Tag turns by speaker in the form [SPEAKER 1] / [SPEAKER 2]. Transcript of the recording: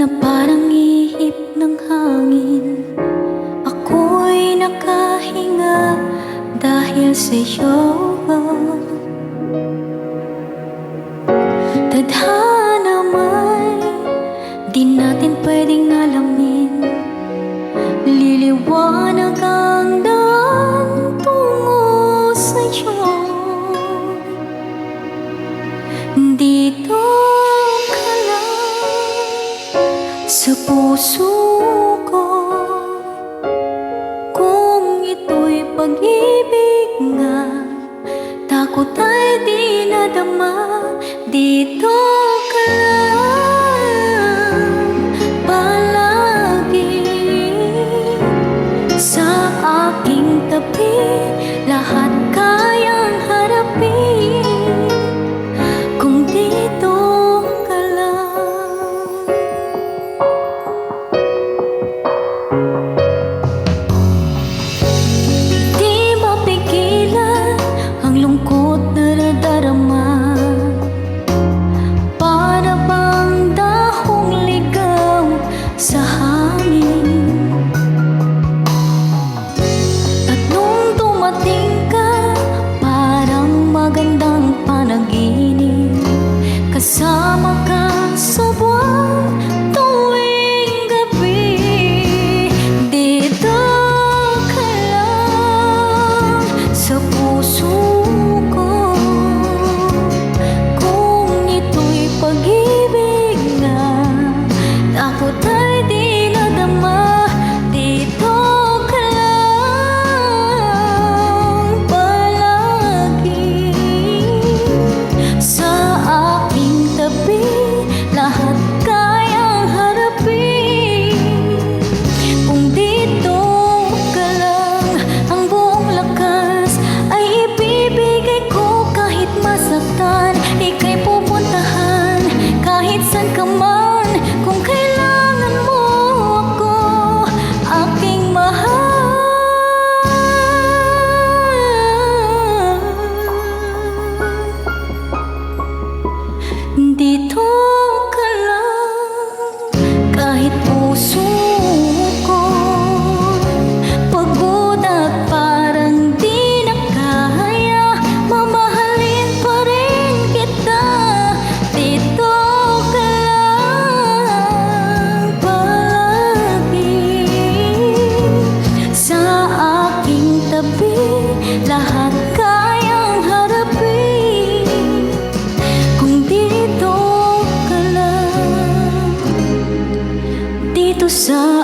[SPEAKER 1] na parang ihip ng hangin. Ako'y nakahinga dahil sa'yo. Tadhana may di natin pwedeng alamin. Liliwanag ang daan tungo sa'yo. Dito ka lang sa puso ko. Kung ito'y pag-ibig nga, takot ay di nadama. Dito ka lang palagi sa aking tabi. Lahat kayang harapin kung dito ka lang. Di mapigilan ang lungkot na nadarama. Para bang dahong ligaw sa hangin. At nung dumating ka, parang magandang panaginip. Kasama ka sa buwan tuwing gabi. Dito ka lang sa puso ko. Kung ito'y pag-ibig na, takot ay di nadama. Dito ka lang palagi sa aking tabi. Lahat kayang harapin kung dito ka lang. Ang buong lakas ay ibibigay ko. Kahit masaktan, ika'y pupuntahan kahit saan ka man. Kung kailangan mo ako, aking mahal. Dito ka lang kahit puso ko pagod at parang di na kaya. Mamahalin pa rin kita. Dito ka lang palagi sa aking tabi. Lahat kayang harapin kung dito ka lang. Dito sa